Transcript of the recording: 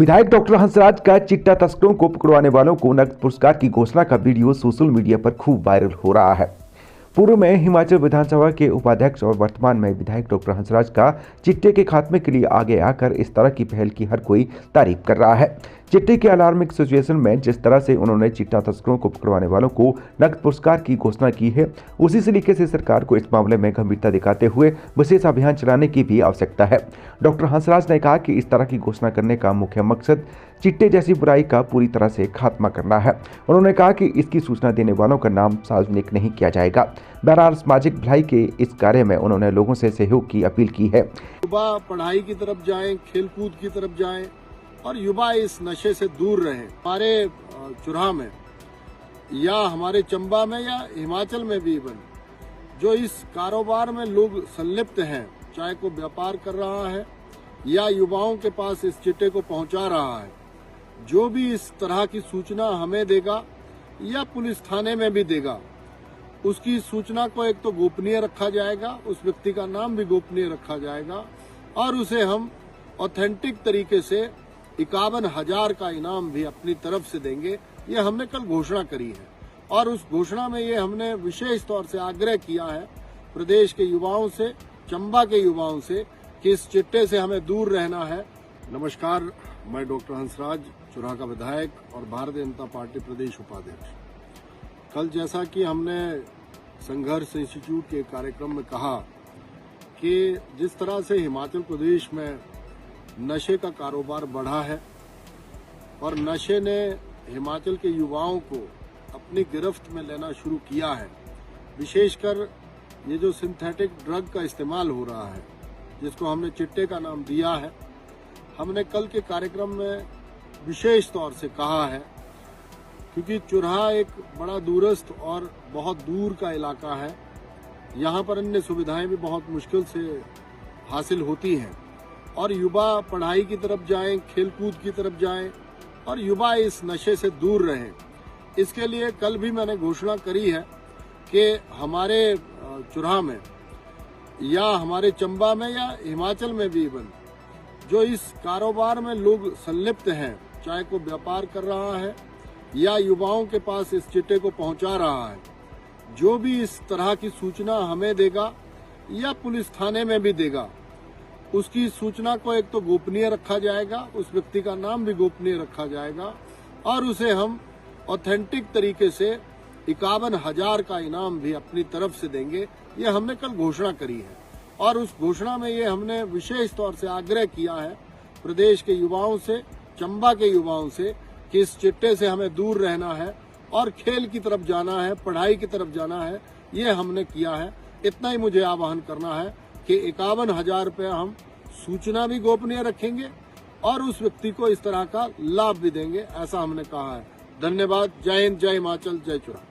विधायक डॉक्टर हंसराज का चिट्टा तस्करों को पकड़वाने वालों को नकद पुरस्कार की घोषणा का वीडियो सोशल मीडिया पर खूब वायरल हो रहा है। पूर्व में हिमाचल विधानसभा के उपाध्यक्ष और वर्तमान में विधायक डॉक्टर हंसराज का चिट्टे के खात्मे के लिए आगे आकर इस तरह की पहल की हर कोई तारीफ कर रहा है। चिट्टे के अलार्मिक सिचुएशन में जिस तरह से उन्होंने चिट्टा तस्करों को पकड़वाने वालों को नकद पुरस्कार की घोषणा की है, उसी तरीके से सरकार को इस मामले में गंभीरता दिखाते हुए विशेष अभियान चलाने की भी आवश्यकता है। डॉक्टर हंसराज ने कहा कि इस तरह की घोषणा करने का मुख्य मकसद चिट्टे जैसी बुराई का पूरी तरह से खात्मा करना है। उन्होंने कहा कि इसकी सूचना देने वालों का नाम सार्वजनिक नहीं किया जाएगा। बहरहाल सामाजिक भलाई के इस कार्य में उन्होंने लोगों से सहयोग की अपील की है। युवा पढ़ाई की तरफ जाएं, खेलकूद की तरफ जाएं और युवा इस नशे से दूर रहें। हमारे चुराह में या हमारे चंबा में या हिमाचल में भी इवन जो इस कारोबार में लोग संलिप्त हैं, चाहे को व्यापार कर रहा है या युवाओं के पास इस चिट्टे को पहुंचा रहा है, जो भी इस तरह की सूचना हमें देगा या पुलिस थाने में भी देगा, उसकी सूचना को एक तो गोपनीय रखा जाएगा, उस व्यक्ति का नाम भी गोपनीय रखा जाएगा और उसे हम ऑथेंटिक तरीके से 51,000 का इनाम भी अपनी तरफ से देंगे। ये हमने कल घोषणा करी है और उस घोषणा में ये हमने विशेष तौर से आग्रह किया है प्रदेश के युवाओं से, चंबा के युवाओं से कि इस चिट्टे से हमें दूर रहना है। नमस्कार, मैं डॉक्टर हंसराज, चुराह का विधायक और भारतीय जनता पार्टी प्रदेश उपाध्यक्ष। कल जैसा कि हमने संघर्ष इंस्टीट्यूट के कार्यक्रम में कहा कि जिस तरह से हिमाचल प्रदेश में नशे का कारोबार बढ़ा है और नशे ने हिमाचल के युवाओं को अपनी गिरफ्त में लेना शुरू किया है, विशेषकर ये जो सिंथेटिक ड्रग का इस्तेमाल हो रहा है जिसको हमने चिट्टे का नाम दिया है, हमने कल के कार्यक्रम में विशेष तौर से कहा है क्योंकि चुराह एक बड़ा दूरस्थ और बहुत दूर का इलाका है। यहाँ पर अन्य सुविधाएं भी बहुत मुश्किल से हासिल होती हैं और युवा पढ़ाई की तरफ जाएं, खेलकूद की तरफ जाएं और युवा इस नशे से दूर रहें। इसके लिए कल भी मैंने घोषणा करी है कि हमारे चुराह में या हमारे चंबा में या हिमाचल में भी इवन जो इस कारोबार में लोग संलिप्त हैं, चाहे को व्यापार कर रहा है या युवाओं के पास इस चिट्टे को पहुंचा रहा है, जो भी इस तरह की सूचना हमें देगा या पुलिस थाने में भी देगा, उसकी सूचना को एक तो गोपनीय रखा जाएगा, उस व्यक्ति का नाम भी गोपनीय रखा जाएगा और उसे हम ऑथेंटिक तरीके से 51,000 का इनाम भी अपनी तरफ से देंगे। ये हमने कल घोषणा करी है और उस घोषणा में ये हमने विशेष तौर से आग्रह किया है प्रदेश के युवाओं से, चंबा के युवाओं से कि इस चिट्टे से हमें दूर रहना है और खेल की तरफ जाना है, पढ़ाई की तरफ जाना है। ये हमने किया है। इतना ही मुझे आह्वान करना है कि 51,000 रुपया हम सूचना भी गोपनीय रखेंगे और उस व्यक्ति को इस तरह का लाभ भी देंगे, ऐसा हमने कहा है। धन्यवाद। जय हिंद, जय हिमाचल, जय चुराह।